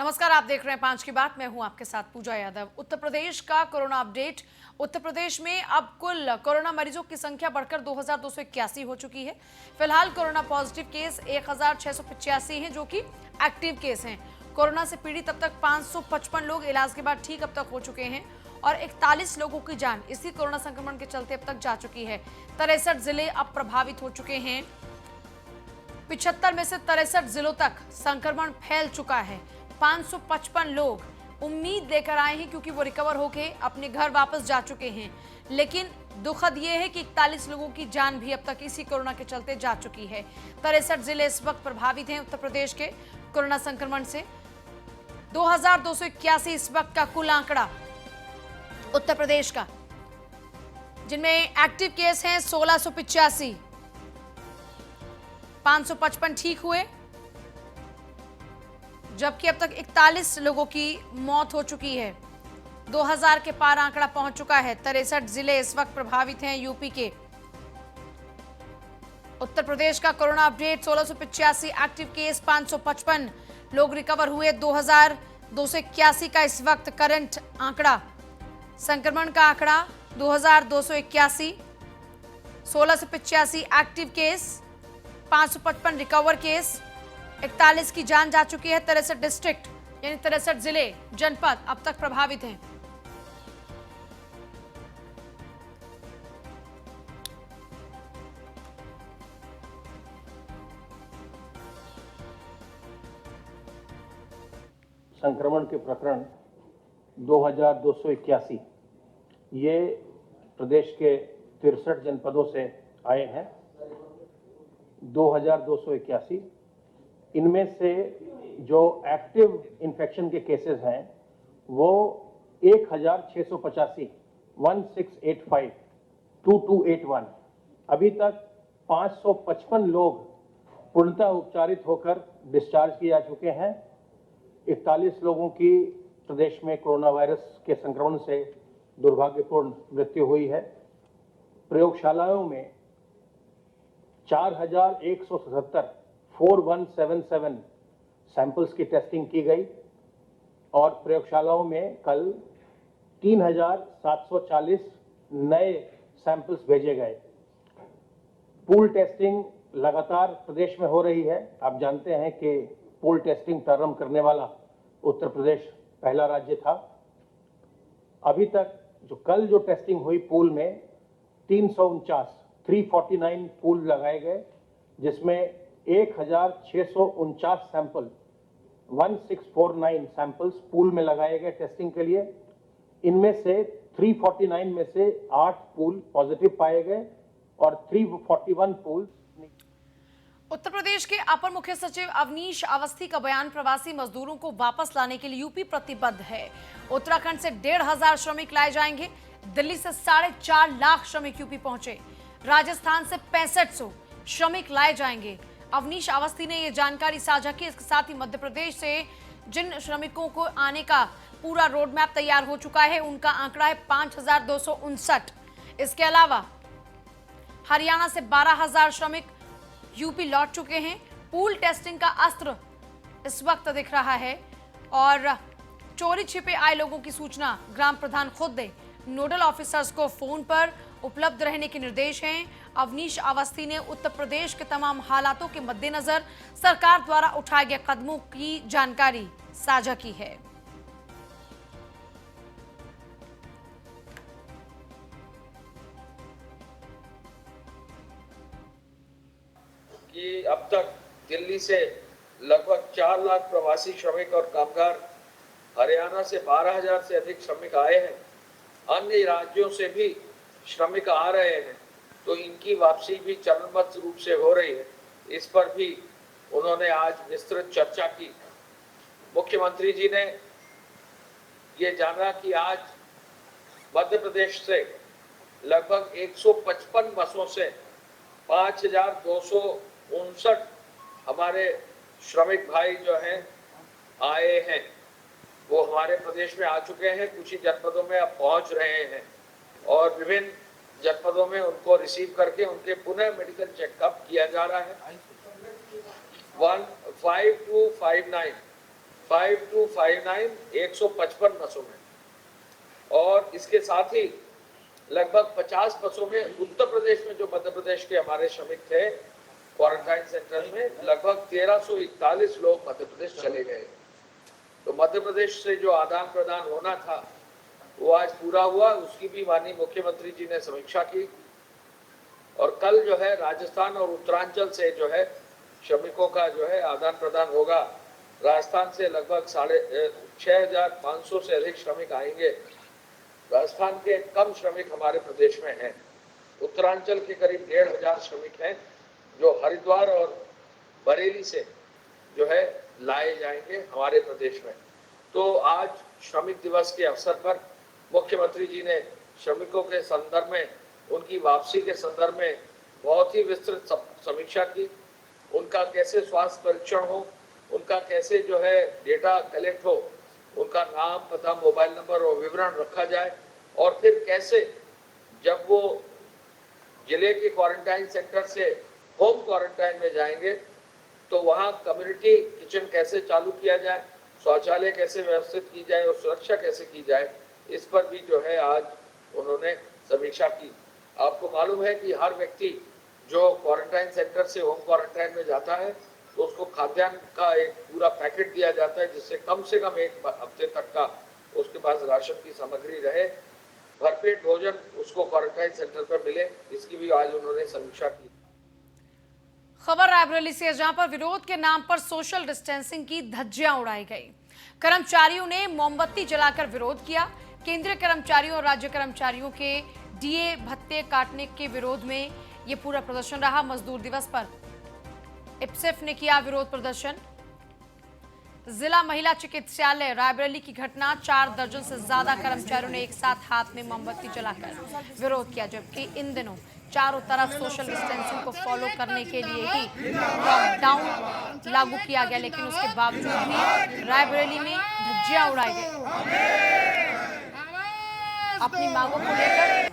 नमस्कार, आप देख रहे हैं 5 की बात। मैं हूं आपके साथ पूजा यादव। उत्तर प्रदेश का कोरोना अपडेट। उत्तर प्रदेश में अब कुल कोरोना मरीजों की संख्या बढ़कर 2281 हो चुकी है। फिलहाल कोरोना पॉजिटिव केस 1685 हैं, जो कि एक्टिव केस हैं। कोरोना से पीड़ित अब तक 555 लोग इलाज के बाद ठीक अब तक हो चुके हैं और 41 लोगों की जान इसी कोरोना संक्रमण के चलते अब तक जा चुकी है। 63 जिले अब प्रभावित हो चुके हैं। 75 में से 63 जिलों तक संक्रमण फैल चुका है। 555 लोग उम्मीद लेकर आए हैं क्योंकि वो रिकवर होके अपने घर वापस जा चुके हैं, लेकिन दुखद ये है कि 41 लोगों की जान भी अब तक इसी कोरोना के चलते जा चुकी है। 63 जिले इस वक्त प्रभावित हैं उत्तर प्रदेश के कोरोना संक्रमण से। 2281 इस वक्त का कुल आंकड़ा उत्तर प्रदेश का, जिनमें एक्टिव केस हैं 1685, 555 ठीक हुए, जबकि अब तक 41 लोगों की मौत हो चुकी है। 2000 के पार आंकड़ा पहुंच चुका है। 63 जिले इस वक्त प्रभावित हैं यूपी के। उत्तर प्रदेश का कोरोना अपडेट 1685 एक्टिव केस, 555 लोग रिकवर हुए। 2281 का इस वक्त करंट आंकड़ा, संक्रमण का आंकड़ा 2281, 1685 एक्टिव केस, 555 रिकवर केस, 41 की जान जा चुकी है। 63 डिस्ट्रिक्ट यानी 63 जिले जनपद अब तक प्रभावित हैं। संक्रमण के प्रकरण 2281 ये प्रदेश के 63 जनपदों से आए हैं। 2281 इनमें से जो एक्टिव इन्फेक्शन के केसेस हैं वो 1685 1685 2281। अभी तक 555 लोग पूर्णतः उपचारित होकर डिस्चार्ज किए जा चुके हैं। 41 लोगों की प्रदेश में कोरोना वायरस के संक्रमण से दुर्भाग्यपूर्ण मृत्यु हुई है। प्रयोगशालाओं में 4177 4177 सैंपल्स की टेस्टिंग की गई और प्रयोगशालाओं में कल 3740 नए सैंपल्स भेजे गए। पूल टेस्टिंग लगातार प्रदेश में हो रही है। आप जानते हैं कि पूल टेस्टिंग प्रारंभ करने वाला उत्तर प्रदेश पहला राज्य था। अभी तक कल जो टेस्टिंग हुई पूल में 349 पूल लगाए गए, जिसमें 1649 सैंपल 1649 सैंपल्स पूल में लगाए गए टेस्टिंग के लिए। इनमें से 349 में से 8 पूल पॉजिटिव पाए गए और 341 पूल। उत्तर प्रदेश के अपर मुख्य सचिव अवनीश अवस्थी का बयान, प्रवासी मजदूरों को वापस लाने के लिए यूपी प्रतिबद्ध है। उत्तराखंड से 1500 श्रमिक लाए जाएंगे। दिल्ली से 4.5 लाख श्रमिक यूपी पहुंचे। राजस्थान से 6500 श्रमिक लाए जाएंगे। अवनीश अवस्थी ने यह जानकारी साझा की। इसके साथ ही मध्य प्रदेश से जिन श्रमिकों को आने का पूरा रोड मैप तैयार हो चुका है, उनका आंकड़ा है 5259। इसके अलावा हरियाणा से 12000 श्रमिक यूपी लौट चुके हैं। पूल टेस्टिंग का अस्त्र इस वक्त दिख रहा है और चोरी छिपे आए लोगों की सूचना ग्राम प्रधान खुद दे। नोडल ऑफिसर्स को फोन पर उपलब्ध रहने के निर्देश हैं। अवनीश अवस्थी ने उत्तर प्रदेश के तमाम हालातों के मद्देनजर सरकार द्वारा उठाए गए कदमों की जानकारी साझा की है। कि अब तक दिल्ली से लगभग 4 लाख प्रवासी श्रमिक और कामगार, हरियाणा से 12,000 से अधिक श्रमिक आए हैं। अन्य राज्यों से भी श्रमिक आ रहे हैं, तो इनकी वापसी भी चरणबद्ध रूप से हो रही है। इस पर भी उन्होंने आज विस्तृत चर्चा की। मुख्यमंत्री जी ने ये जाना कि आज मध्य प्रदेश से लगभग 155 बसों से 5259 हमारे श्रमिक भाई जो हैं आए हैं, वो हमारे प्रदेश में आ चुके हैं। कुछ ही जनपदों में अब पहुंच रहे हैं और विभिन्न जनपदों में उनको रिसीव करके उनके पुनः मेडिकल चेकअप किया जा रहा है। 5259 5259 155 बसों में, और इसके साथ ही लगभग 50 बसों में उत्तर प्रदेश में जो मध्य प्रदेश के हमारे श्रमिक थे क्वारंटाइन सेंटर में, लगभग 1341 लोग मध्य प्रदेश चले गए। तो मध्य प्रदेश से जो आदान प्रदान होना था वो आज पूरा हुआ। उसकी भी माननीय मुख्यमंत्री जी ने समीक्षा की, और कल जो है राजस्थान और उत्तरांचल से जो है श्रमिकों का जो है आदान प्रदान होगा। राजस्थान से लगभग 6500 से अधिक श्रमिक आएंगे। राजस्थान के कम श्रमिक हमारे प्रदेश में हैं। उत्तरांचल के करीब 1500 श्रमिक हैं जो हरिद्वार और बरेली से जो है लाए जाएंगे हमारे प्रदेश में। तो आज श्रमिक दिवस के अवसर पर मुख्यमंत्री जी ने श्रमिकों के संदर्भ में, उनकी वापसी के संदर्भ में बहुत ही विस्तृत समीक्षा की। उनका कैसे स्वास्थ्य परीक्षण हो, उनका कैसे जो है डेटा कलेक्ट हो, उनका नाम, पता, मोबाइल नंबर और विवरण रखा जाए, और फिर कैसे जब वो जिले के क्वारंटाइन सेंटर से होम क्वारंटाइन में जाएंगे तो वहाँ कम्युनिटी किचन कैसे चालू किया जाए, शौचालय कैसे व्यवस्थित की जाए और सुरक्षा कैसे की जाए, इस पर भी जो है आज उन्होंने समीक्षा की। आपको मालूम है कि हर व्यक्ति जो क्वारंटाइन सेंटर से होम क्वारंटाइन में जाता है तो उसको खाद्यान्न का एक पूरा पैकेट दिया जाता है, जिससे कम से कम एक हफ्ते तक का उसके पास राशन की सामग्री रहे, भरपेट भोजन उसको क्वारंटाइन सेंटर पर मिले। इसकी भी आज उन्होंने समीक्षा की। खबर रायबरेली से, जहां पर विरोध के नाम पर सोशल डिस्टेंसिंग की धज्जियां उड़ाई गई। कर्मचारियों ने मोमबत्ती जलाकर विरोध किया। केंद्रीय कर्मचारियों और राज्य कर्मचारियों के डीए भत्ते काटने के विरोध में यह पूरा प्रदर्शन रहा। मजदूर दिवस पर इप्सेफ ने किया विरोध प्रदर्शन। जिला महिला चिकित्सालय रायबरेली की घटना, 4 दर्जन से ज्यादा कर्मचारियों ने एक साथ हाथ में मोमबत्ती जलाकर विरोध किया, जबकि इन दिनों चारों तरफ सोशल डिस्टेंसिंग को फॉलो करने के लिए ही लॉकडाउन लागू किया गया, लेकिन उसके बावजूद भी रायबरेली में धज्जियां उड़ाई गई। अपनी मांगों को लेकर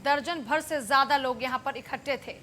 दर्जन भर से ज्यादा लोग यहां पर इकट्ठे थे।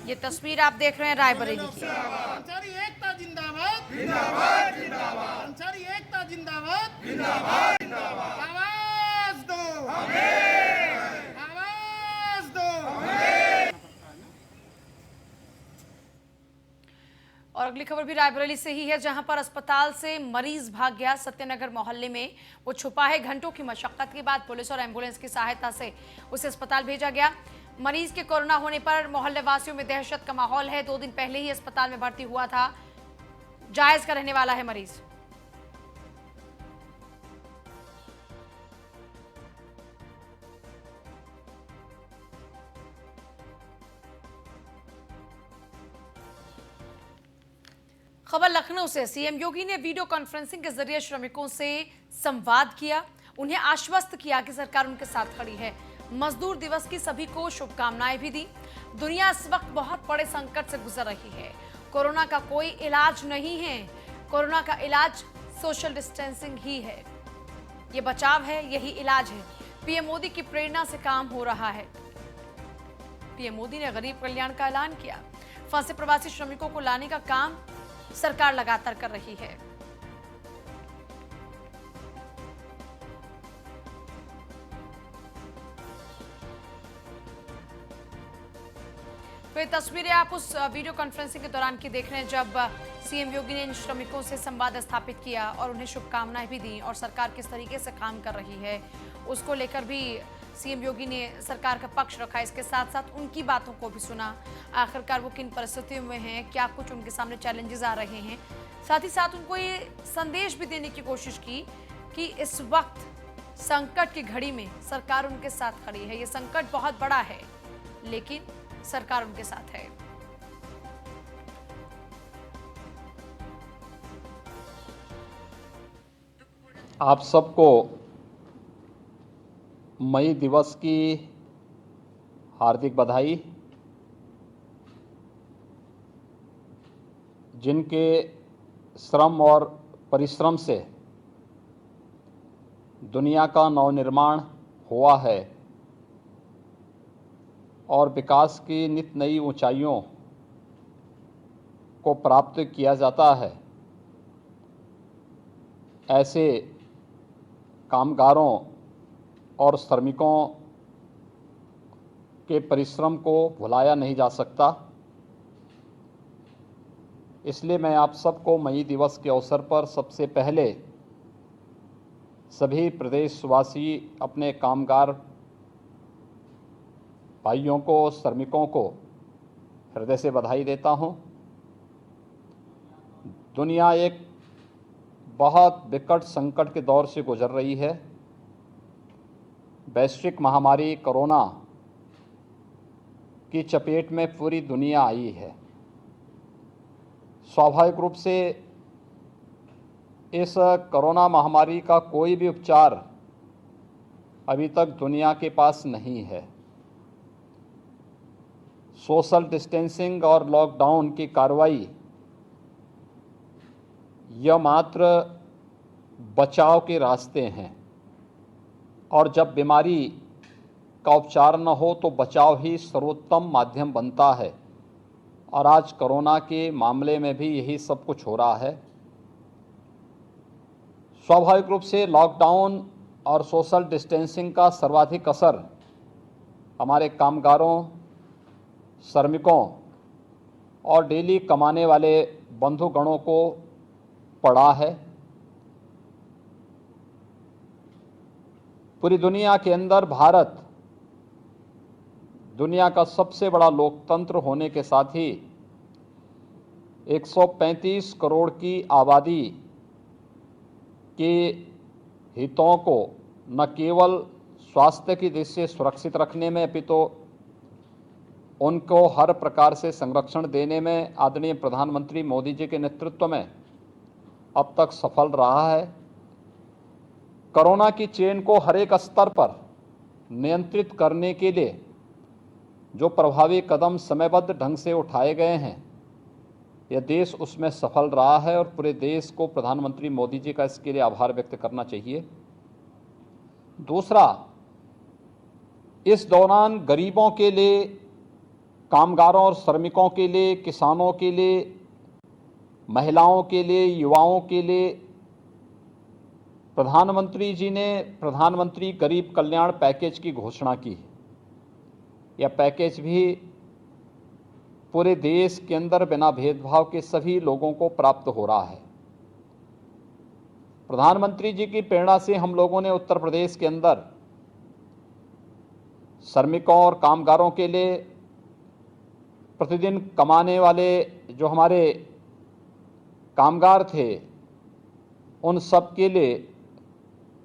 ये तस्वीर आप देख रहे हैं रायबरेली की। कर्मचारी एकता जिंदाबाद, जिंदाबाद, जिंदाबाद। कर्मचारी एकता जिंदाबाद, जिंदाबाद, जिंदाबाद। आवाज दो, आवाज दो। और अगली खबर भी रायबरेली से ही है, जहां पर अस्पताल से मरीज भाग गया। सत्यनगर मोहल्ले में वो छुपा है। घंटों की मशक्कत के बाद पुलिस और एम्बुलेंस की सहायता से उसे अस्पताल भेजा गया। मरीज के कोरोना होने पर मोहल्ले वासियों में दहशत का माहौल है। 2 दिन पहले ही अस्पताल में भर्ती हुआ था। जायज का रहने वाला है मरीज। खबर लखनऊ से, सीएम योगी ने वीडियो कॉन्फ्रेंसिंग के जरिए श्रमिकों से संवाद किया। उन्हें आश्वस्त किया कि सरकार उनके साथ खड़ी है। मजदूर दिवस की सभी को शुभकामनाएं भी दी। दुनिया इस वक्त बहुत बड़े संकट से गुजर रही है। कोरोना का कोई इलाज नहीं है। कोरोना का इलाज सोशल डिस्टेंसिंग ही है। ये बचाव है, यही इलाज है। पीएम मोदी की प्रेरणा से काम हो रहा है। पीएम मोदी ने गरीब कल्याण का ऐलान किया। फंसे प्रवासी श्रमिकों को लाने का काम सरकार लगातार कर रही है। तो ये तस्वीरें आप उस वीडियो कॉन्फ्रेंसिंग के दौरान की देख रहे हैं, जब सीएम योगी ने इन श्रमिकों से संवाद स्थापित किया और उन्हें शुभकामनाएं भी दी। और सरकार किस तरीके से काम कर रही है उसको लेकर भी सीएम योगी ने सरकार का पक्ष रखा। इसके साथ साथ उनकी बातों को भी सुना। आखिरकार वो किन परिस्थितियों में हैं, क्या कुछ उनके सामने चैलेंजेस आ रहे हैं। साथ ही साथ उनको ये संदेश भी देने की कोशिश की कि इस वक्त संकट की घड़ी में सरकार उनके साथ खड़ी है। ये संकट बहुत बड़ा है, लेकिन सरकार उनके साथ है। आप सबको मई दिवस की हार्दिक बधाई। जिनके श्रम और परिश्रम से दुनिया का नवनिर्माण हुआ है, और विकास की नित नई ऊंचाइयों को प्राप्त किया जाता है, ऐसे कामगारों और श्रमिकों के परिश्रम को भुलाया नहीं जा सकता। इसलिए मैं आप सबको मई दिवस के अवसर पर सबसे पहले सभी प्रदेशवासी अपने कामगार भाइयों को, श्रमिकों को हृदय से बधाई देता हूं। दुनिया एक बहुत विकट संकट के दौर से गुजर रही है। वैश्विक महामारी कोरोना की चपेट में पूरी दुनिया आई है। स्वाभाविक रूप से इस कोरोना महामारी का कोई भी उपचार अभी तक दुनिया के पास नहीं है। सोशल डिस्टेंसिंग और लॉकडाउन की कार्रवाई यह मात्र बचाव के रास्ते हैं, और जब बीमारी का उपचार न हो तो बचाव ही सर्वोत्तम माध्यम बनता है। और आज कोरोना के मामले में भी यही सब कुछ हो रहा है। स्वाभाविक रूप से लॉकडाउन और सोशल डिस्टेंसिंग का सर्वाधिक असर हमारे कामगारों, श्रमिकों और डेली कमाने वाले बंधुगणों को पड़ा है। पूरी दुनिया के अंदर भारत दुनिया का सबसे बड़ा लोकतंत्र होने के साथ ही 135 करोड़ की आबादी के हितों को न केवल स्वास्थ्य की दृष्टि से सुरक्षित रखने में, अपितु उनको हर प्रकार से संरक्षण देने में आदरणीय प्रधानमंत्री मोदी जी के नेतृत्व में अब तक सफल रहा है। कोरोना की चेन को हर एक स्तर पर नियंत्रित करने के लिए जो प्रभावी कदम समयबद्ध ढंग से उठाए गए हैं, यह देश उसमें सफल रहा है और पूरे देश को प्रधानमंत्री मोदी जी का इसके लिए आभार व्यक्त करना चाहिए। दूसरा, इस दौरान गरीबों के लिए, कामगारों और श्रमिकों के लिए, किसानों के लिए, महिलाओं के लिए, युवाओं के लिए प्रधानमंत्री जी ने प्रधानमंत्री गरीब कल्याण पैकेज की घोषणा की है। यह पैकेज भी पूरे देश के अंदर बिना भेदभाव के सभी लोगों को प्राप्त हो रहा है। प्रधानमंत्री जी की प्रेरणा से हम लोगों ने उत्तर प्रदेश के अंदर श्रमिकों और कामगारों के लिए, प्रतिदिन कमाने वाले जो हमारे कामगार थे, उन सब के लिए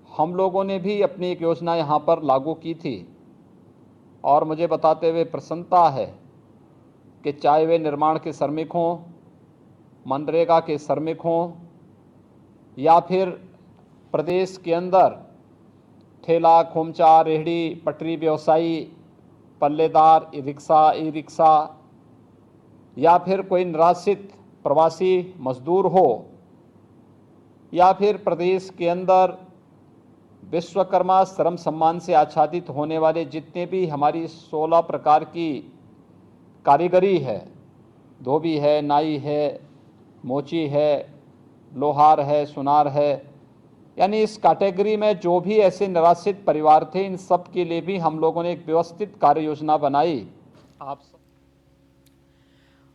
हम लोगों ने भी अपनी एक योजना यहाँ पर लागू की थी। और मुझे बताते हुए प्रसन्नता है कि चाहे वे निर्माण के श्रमिक हों, मनरेगा के श्रमिक हों, या फिर प्रदेश के अंदर ठेला, खोमचा, रेहड़ी, पटरी व्यवसायी, पल्लेदार, ई रिक्शा, या फिर कोई निराश्रित प्रवासी मजदूर हो, या फिर प्रदेश के अंदर विश्वकर्मा श्रम सम्मान से आच्छादित होने वाले जितने भी हमारी 16 प्रकार की कारीगरी है, धोबी है, नाई है, मोची है, लोहार है, सुनार है, यानी इस कैटेगरी में जो भी ऐसे निराश्रित परिवार थे, इन सब के लिए भी हम लोगों ने एक व्यवस्थित कार्य योजना बनाई।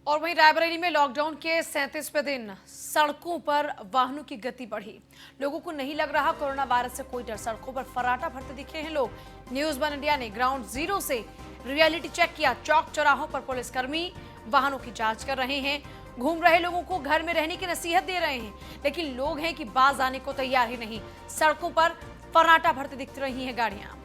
और वहीं रायबरेली में लॉकडाउन के 37वें दिन सड़कों पर वाहनों की गति बढ़ी। लोगों को नहीं लग रहा कोरोना वायरस से कोई डर। सड़कों पर फर्राटा भरते दिखे हैं लोग। न्यूज़ वन इंडिया ने ग्राउंड जीरो से रियलिटी चेक किया। चौक चौराहों पर पुलिसकर्मी वाहनों की जांच कर रहे हैं। घूम रहे लोगों को घर में रहने की नसीहत दे रहे हैं, लेकिन लोग हैं कि बाज आने को तैयार ही नहीं। सड़कों पर फर्राटा भरते दिख रही हैं गाड़ियां।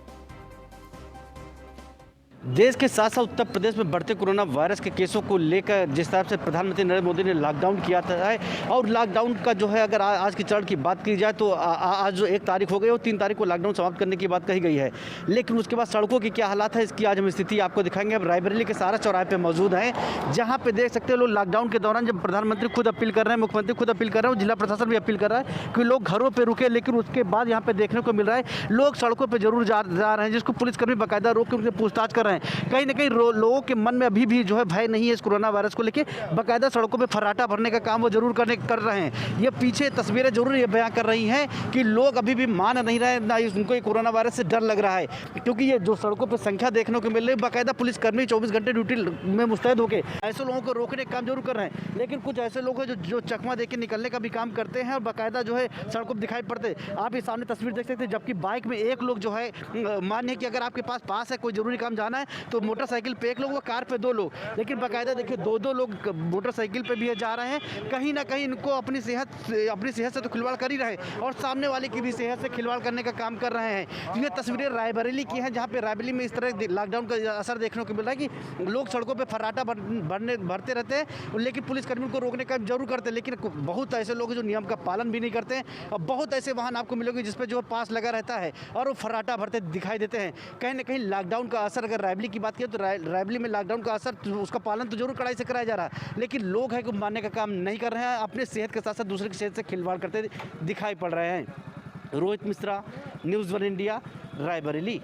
देश के साथ साथ उत्तर प्रदेश में बढ़ते कोरोना वायरस के केसों को लेकर जिस तरह से प्रधानमंत्री नरेंद्र मोदी ने लॉकडाउन किया था है, और लॉकडाउन का जो है अगर आज की चरण की बात की जाए तो आज जो 1 तारीख हो गई और 3 तारीख को लॉकडाउन समाप्त करने की बात कही गई है। लेकिन उसके बाद सड़कों की क्या हालात है, इसकी आज हम स्थिति आपको दिखाएंगे। अब रायबरेली के सारा चौराहे पर मौजूद हैं, जहाँ पे देख सकते हैं लोग लॉकडाउन के दौरान जब प्रधानमंत्री खुद अपील कर रहे हैं, मुख्यमंत्री खुद अपील कर रहे हैं, जिला प्रशासन भी अपील कर रहा है कि लोग घरों पर रुके। लेकिन उसके बाद यहाँ पे देखने को मिल रहा है लोग सड़कों पर जरूर जा रहे हैं, जिसको पुलिसकर्मी बाकायदा रोक के उनसे पूछताछ कर रहे हैं। कहीं ना कहीं लोगों के मन में अभी भी जो है भय नहीं है इस कोरोना वायरस को लेके। बाकायदा सड़कों पे फर्राटा भरने का काम वो जरूर कर रहे हैं। ये पीछे तस्वीरें जरूर ये बयां कर रही हैं कि लोग अभी भी मान नहीं रहे, ना उनको ये कोरोना वायरस से डर लग रहा है, क्योंकि ये जो सड़कों पर संख्या देखने को मिल रही है, बाकायदा पुलिसकर्मी 24 घंटे ड्यूटी में मुस्तैद होकर ऐसे लोगों को रोकने का काम जरूर कर रहे हैं। लेकिन कुछ ऐसे लोग हैं जो चकमा देके निकलने का भी काम करते हैं और बाकायदा जो है सड़कों पर दिखाई पड़ते हैं। आप इस सामने तस्वीर देख सकते हैं, जबकि बाइक में एक लोग जो है मानिए कि अगर आपके पास है कोई जरूरी काम जाना है तो मोटरसाइकिल पे एक लोग व कार पे 2 लोग, लेकिन बाकायदा देखिए 2 लोग मोटरसाइकिल पे भी जा रहे हैं। कहीं ना कहीं इनको अपनी सेहत से तो खिलवाड़ कर ही रहे हैं और सामने वाले की भी सेहत से खिलवाड़ करने का काम कर रहे हैं। ये तस्वीरें रायबरेली की हैं, जहाँ पे रायबरेली में इस तरह लॉकडाउन का असर देखने को मिल रहा है कि लोग सड़कों पर फर्राटा भरते रहते हैं, लेकिन पुलिसकर्मियों को रोकने का जरूर करते हैं। लेकिन बहुत ऐसे लोग जो नियम का पालन भी नहीं करते हैं और बहुत ऐसे वाहन आपको मिलेंगे जिसपे जो पास लगा रहता है और वो फर्राटा भरते दिखाई देते हैं। कहीं ना कहीं लॉकडाउन का असर, अगर रायबरेली की बात करें तो रायबरेली में लॉकडाउन का असर, उसका पालन तो जरूर कड़ाई से कराया जा रहा है, लेकिन लोग हैं कि मानने का काम नहीं कर रहे हैं, अपने सेहत के साथ साथ दूसरे की सेहत से खिलवाड़ करते दिखाई पड़ रहे हैं। Rohit Mishra, news 1 India, Raebareli.